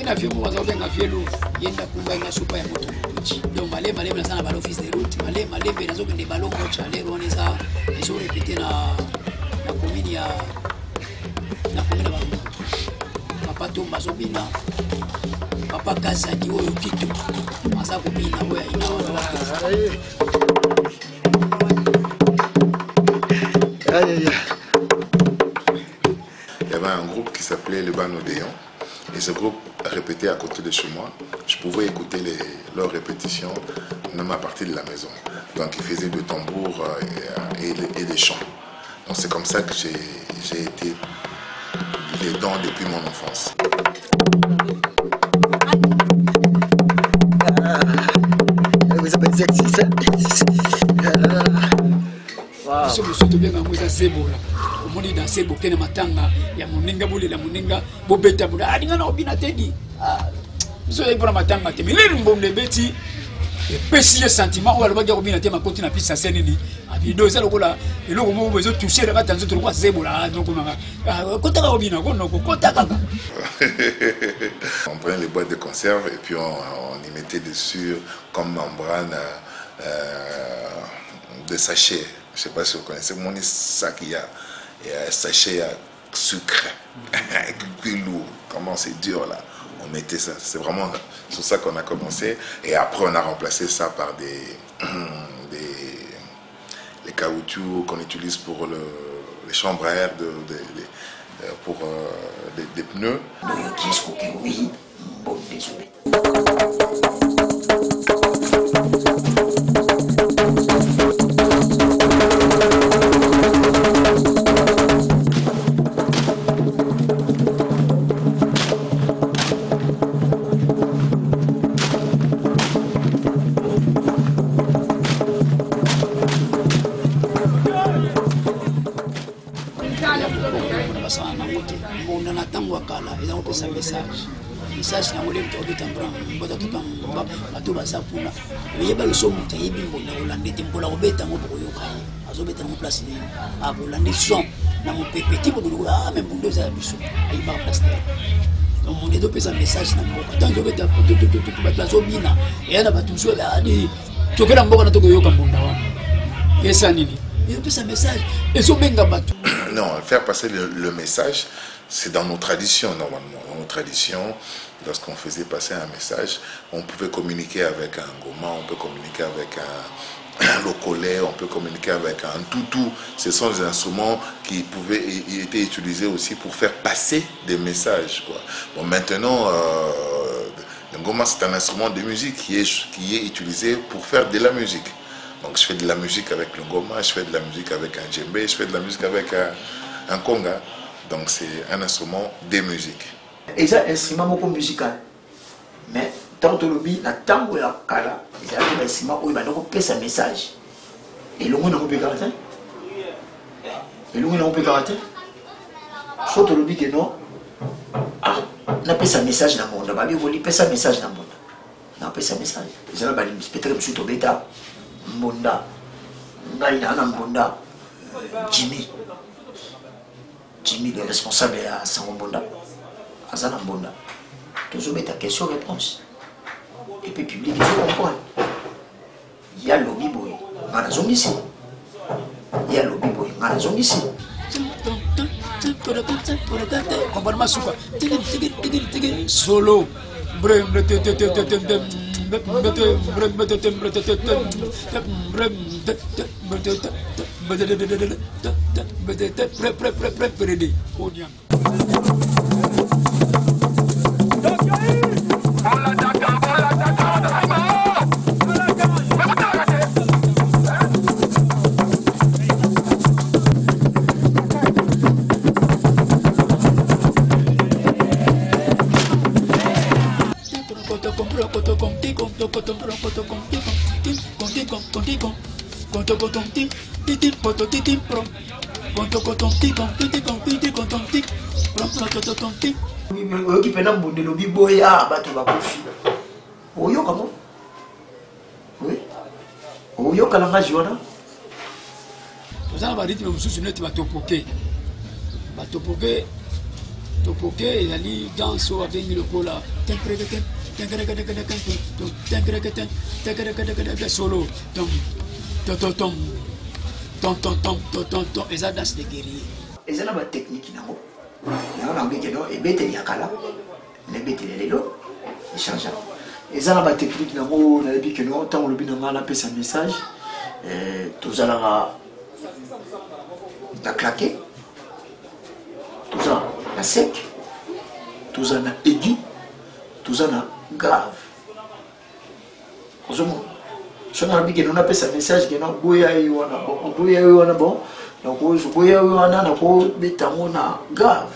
na fier mo bazo benga fier lo yenda kumba ina supa ya moto uchi donc malé na sana ba office de route malé benazo kende balongo chale rone ça ils ont répété na commune ya na commune ba papa tomba zobina papa kazadi oyo kito asa kobina oya ina wana Il y avait un groupe qui s'appelait le Banodéon et ce groupe répétait à côté de chez moi. Je pouvais écouter leurs répétitions même à partir de la maison. Donc ils faisaient du tambour et des chants. Donc c'est comme ça que j'ai été dedans depuis mon enfance. Vous avez sexy ça? So musoto benga mweza sebola omoni dans sebo kene matanga ya moninga bolela moninga bobeta bola alinga na obina tedi so ebora matanga te miliri mbonde beti et pesi le sentiment ou alors obina te makoti na pisa senini abido za lokola eloko mo bezo toucher la tanzo to kwa sebola donc on kota obina kono kota kaka. On prenait les boîtes de conserve et puis on y mettait dessus comme membrane des sachets. Je ne sais pas si vous connaissez, mon sac, il y a un sachet à sucre, plus lourd, comment c'est dur là. On mettait ça, c'est vraiment sur ça qu'on a commencé. Et après, on a remplacé ça par les caoutchoucs qu'on utilise pour les chambres à air, pour des pneus. Oui, bon, désolé. Message na ngole mto de tambra mbota to pamba bato basapuna yeba le somo te yebi mbona olande te mbola obeta ngo boko yoka azobeta ngo place ni abolande son na mo pepeti bo do même bondo za biso ay ba place donc mon edo pesa message na mboka tant obeta to batla zobina et na batu so la di tokela mboka na to yoka mbonda wana yesa nini et pesa message et so benga batu. Non, faire passer le message, c'est dans nos traditions normalement. Dans nos traditions, lorsqu'on faisait passer un message, on pouvait communiquer avec un goma, on peut communiquer avec un locolé, on peut communiquer avec un toutou. Ce sont des instruments qui étaient utilisés aussi pour faire passer des messages, quoi. Bon, maintenant, le goma c'est un instrument de musique qui est utilisé pour faire de la musique. Donc je fais de la musique avec le goma, je fais de la musique avec un djembé, je fais de la musique avec un conga. Donc c'est un instrument de musique. Et ça, instrument musical. Mais tant que l'obi, la tango et la kala, c'est un instrument où il va donc passer un message. Et le monde n'a pas caractère. Et le monde n'a pas caractère. Soit l'obi que non, ah, n'a pas un message dans le monde. Bah, il faut passer un message dans le monde. N'a pas un message. C'est là, bah, peut-être que je suis tombé là. Mbonda Ngaina Mbonda Jimmy le responsable à Sangobonda Azana Mbonda toujours mettre ta question-réponse et puis public il faut comprendre il y a lobby boy manazong ici il y a lobby boy manazong ici solo qui peut nous donner le biboya, battre la coffee. Oyo comment? Oui. Oyo kalanga jona. Vous avez un rythme où vous souvenez de batopoke. Batopoke, topoke ezali danse oyo abengi lokola solo eza danse de guerrier eza na batechnique nango yango nangekeno ebeteli ya kala na ebeteli lelo echange eza na batechnique nango nayebi keno ntango olobi na ngai napesa message tozalaka na claqué toza na sec toza na aigu toza na grave ozomona so nalobi keno napesa message keno boya ye wana bon boya ye wana bon nakoboya ye wana nakobeta yango na grave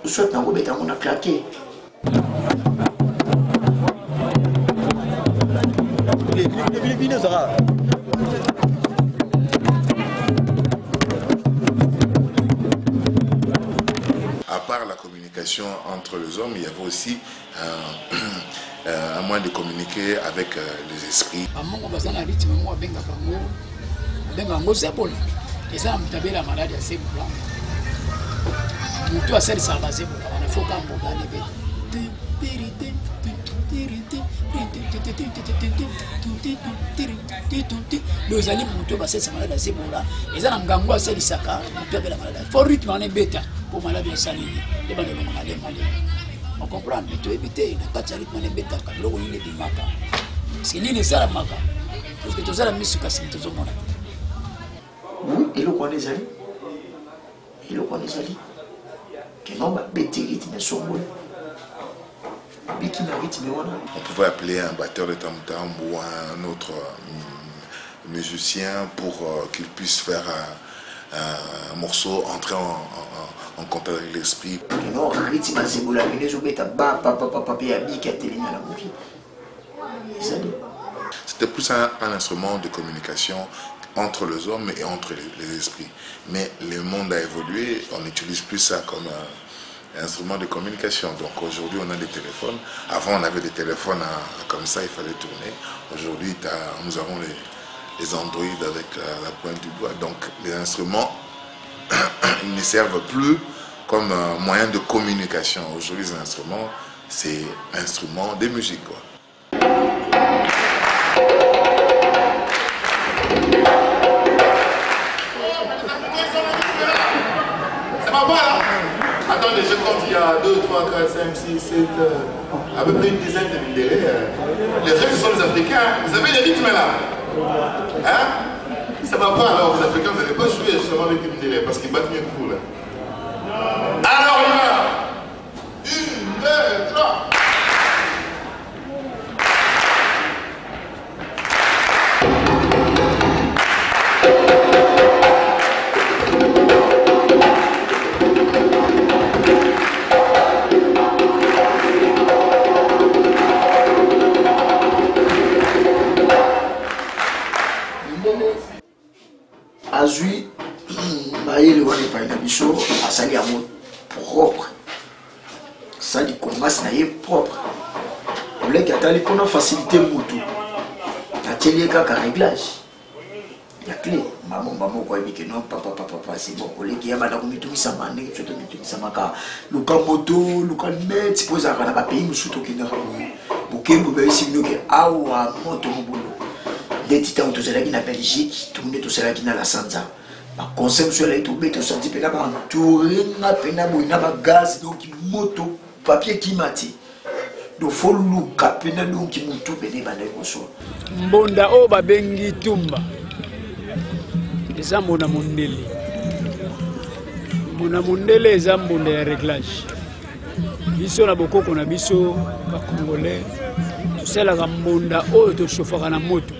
soit nakobeta yango na claqué À part la communication entre les hommes, il y avait aussi un moyen de communiquer avec les esprits. Lozali muto basesa malade ya Zebola eza na ngango aselisaka muto abela malade fo rythme ane beta pour malade ya salini et ba ndelo malade malade on comprend mais to éviter na kati ya rythme ane beta ka loko ni de maka c'est ni sala maka parce que tozala misuka si tozomona oui eloko ane ezali que non ba beti rythme songolo. On pouvait appeler un batteur de tam-tam ou un autre musicien pour qu'il puisse faire un morceau, entrer en contact avec l'esprit. C'était plus un instrument de communication entre les hommes et entre les esprits. Mais le monde a évolué, on n'utilise plus ça comme instrument de communication. Donc aujourd'hui on a des téléphones. Avant on avait des téléphones comme ça, il fallait tourner. Aujourd'hui nous avons les Android avec la pointe du doigt. Donc les instruments ils ne servent plus comme moyen de communication. Aujourd'hui les instruments c'est instrument de musique quoi. Ça va pas là? Attendez, je compte, il y a 2, 3, 4, 5, 6, 7, à peu près une dizaine de Mindélé. Les autres, ce sont les Africains. Vous avez les rythmes là? Hein? Ça va pas alors, les Africains, vous n'allez pas jouer justement avec les Mindélé parce qu'ils battent mieux que vous là. Alors, on y va! 1, 2, 3. Azui, Maïle Wane Painabiso, a sali à mot propre. Sali Kongas naïe propre. On l'a qu'à qu'on a facilité moto. La télé qu'à réglage. Il y a clé. Maman, quoi, il dit que non, papa, c'est bon. On l'a qui a madame Mitou Samane, je te mets Samaka. Luka moto, Luka net, c'est pour ça qu'on a pas payé, nous souhaitons qu'il n'a pas eu. Bouquet, Boubé, si nous avons awa moto, mon boulot. Les titans tous ceux qui na Belgique, tout le monde tous ceux qui na la Sanza. Ma conseil sur les tombés, tout senti pena ba entouré na pena boina ba gaz donc moto papier qui mati. Do faut luka pena donc qui mutu pena ba ndeko so. Mbonda o ba bengi tumba. Eza mona mondeli. Mona mondele eza mbonda ya réglage. Biso na bokoko na biso ba congolais. Tosala ka mbonda o to chauffeur na moto.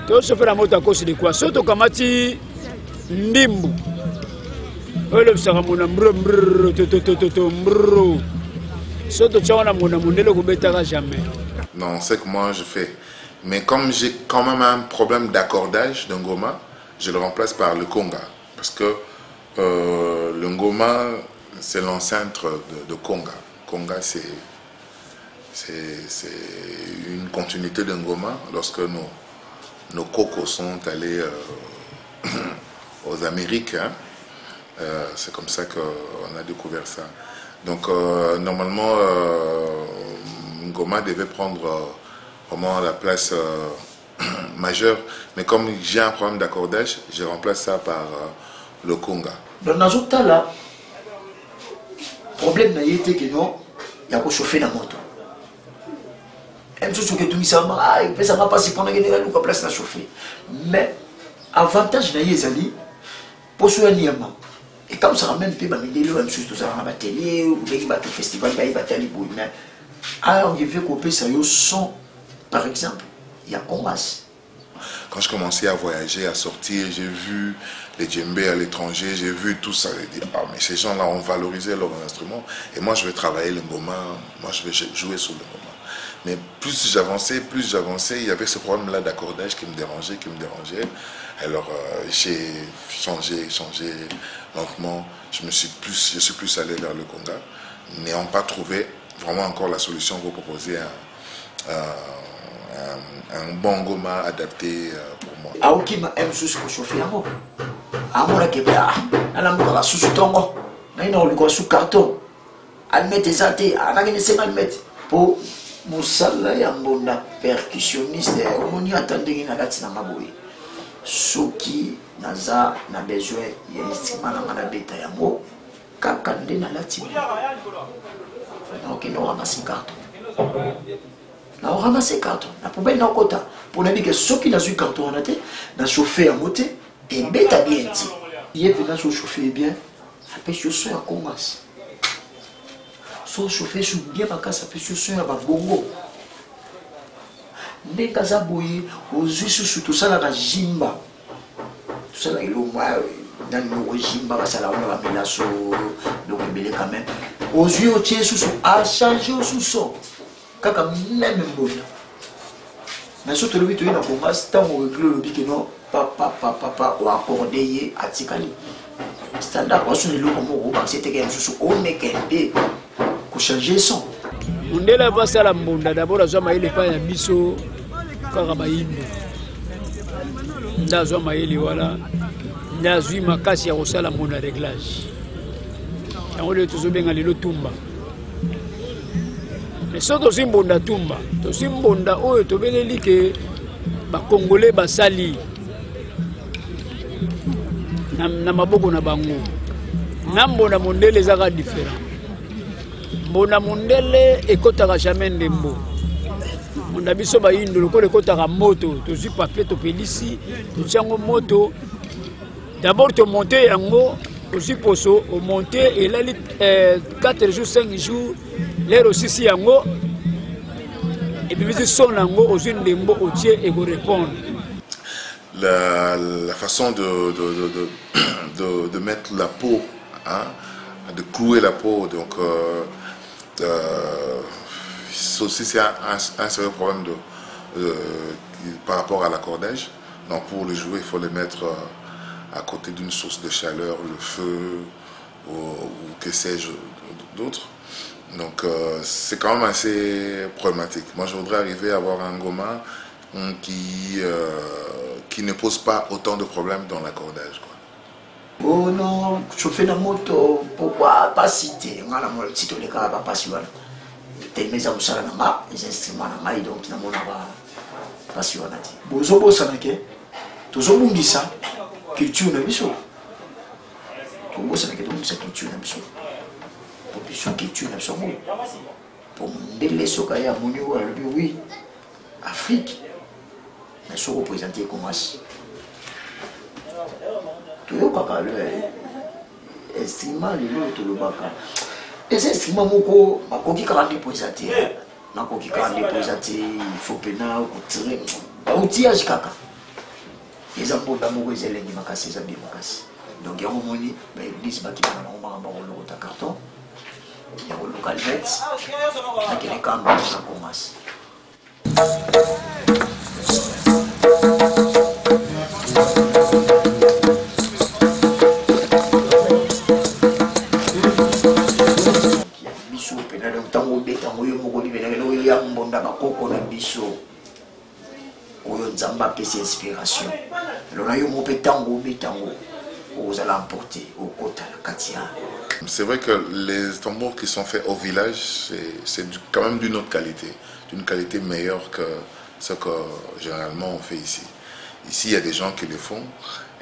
To chauffeur na moto akosi de quoi soto kamati ndimbu. Ole bisaka mona mbro to mbro. Soto tchawana mona mondele ko betaka jamais. Non, c'est que moi je fais. Mais comme j'ai quand même un problème d'accordage d'un ngoma, je le remplace par le conga. Parce que le ngoma, c'est l'ancêtre de conga. Conga, c'est une continuité d'un ngoma. Lorsque nos cocos sont allés aux Amériques, hein, C'est comme ça qu'on a découvert ça. Donc normalement, Ngoma devait prendre vraiment la place majeure, mais comme j'ai un problème d'accordage, je remplace ça par le conga. Donc dans ce cas-là, le problème n'a été que non, il y a chauffer la moto. Même si que tout ça m'a passé pendant que la place n'a chauffé. Mais avantage n'a été pour soigner. Et comme ça ramène pas même chose tout ça à la télé ou les festival on veut couper ça son par exemple, il y a Congas. Quand je commençais à voyager, à sortir, j'ai vu les djembés à l'étranger, j'ai vu tout ça. J'ai dit, ah, mais ces gens-là ont valorisé leur instrument. Et moi, je vais travailler le ngoma, moi, je vais jouer sur le ngoma. Mais plus j'avançais, il y avait ce problème-là d'accordage qui me dérangeait. Alors, j'ai changé lentement. Je suis plus allé vers le conga, n'ayant pas trouvé vraiment encore la solution pour proposer un bon ngoma adapté pour moi. Aoki ma aime sous chauffer yango. Amora kebla. Ala mukara sous tongo. Na ina oliko sous carton. Almete ezate, anaki ne sema almete pour musala ya mbonda percussionniste omoni atandeki na lati na maboye. Soki naza na besoin ya instrument na ngana beta yango kaka nde na lati. Donc il aura massé carton. Là on ramasse carton. La poubelle n'a pas pour ne dire que ceux qui n'ont eu carton en été, n'a chauffé à moté et bêta bien dit. Il est venu chauffer bien. Après je suis à Congas. So chauffer sur bien ma casse après je suis à Bongo. Dès que ça bouille, aux yeux sur tout ça la jimba. Tout ça là il dans le jimba ça là on va mettre sur donc il quand même. Aux yeux au tien sous à changer au sous-son. Kaka même bon. Mais surtout le but na Congas tant on réglé le but que non papa ou accordé à Tikali. Standard quoi sur le logo mo ba c'était quelque chose on est qu'embé pour changer son. Mundela va sala mbunda d'abord azwa ile pa ya biso kaka bayimbo. Ndazwa maili wala ndazwi makasi ya kosala mona réglage. Yango le tuzobenga lelo tumba. Mais so to simbonda tumba, to simbonda oyo to beleli ke ba congolais basali na maboko na bango. Nambona mondele zaka différent. Mbona mondele ekotaka jamais ndembo. Monda biso ba yindo lokole ekotaka moto, to zi papier to pelisi, to tiango moto. D'abord to monter yango, aussi poso, au monter et là 4 jours 5 jours l'air aussi si yango et puis son yango aussi ndembo otier et go répondre. La façon de mettre la peau, hein, de clouer la peau, donc aussi c'est un sérieux problème par rapport à l'accordage. Donc pour le jouer, il faut le mettre à côté d'une source de chaleur, le feu ou que sais-je d'autre. Donc c'est quand même assez problématique. Moi je voudrais arriver à avoir un ngoma qui ne pose pas autant de problèmes dans l'accordage. Oh non, chauffer la moto, pourquoi pas citer? On a la cité les cas pas passionné. Tel mes amis ça na les instruments na donc na mona ba passionné. Bozo bossa na ke. Tozo bungisa culture na biso. To bossa na ke to bungisa culture na biso. Population culture na biso. Pour ndele soka ya moni wa oui. Afrique. Mais se représenter comme ça. Tout le kaka le instrument le tout le baka. Les instruments moko makoki ka représenter. Makoki ka représenter, il faut pena ou tirer. Outillage kaka. Les amboda moko ezelengi makasi za bi makasi. Donc yango moni ba église ba ki na ngoma ba lo ta carton. Yango local net. Akele kamba na commence. Inspiration. Alors là, il y a un tango, vous allez emporter au Kota, le Katia. C'est vrai que les tambours qui sont faits au village, c'est quand même d'une autre qualité, d'une qualité meilleure que ce que généralement on fait ici. Ici, il y a des gens qui le font,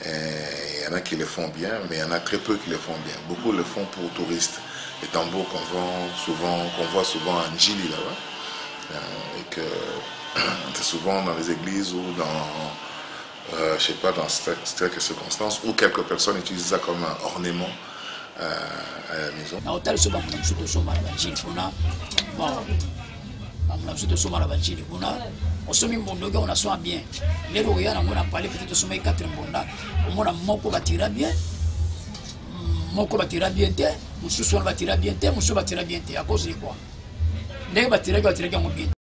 et il y en a qui le font bien, mais il y en a très peu qui le font bien. Beaucoup le font pour touristes. Les tambours qu'on voit souvent à Njili là-bas, et que c'est souvent dans les églises ou dans, je sais pas, dans quelques circonstances, où quelques personnes utilisent ça comme un ornement à la maison. On se met on a soin bien. Les Royals, on a parlé peut-être de 4 mbonda. On a moko batira bien. Moko batira bien, Moussou batira bien, Moussou batira bien. À cause de quoi? Dès que batira bien.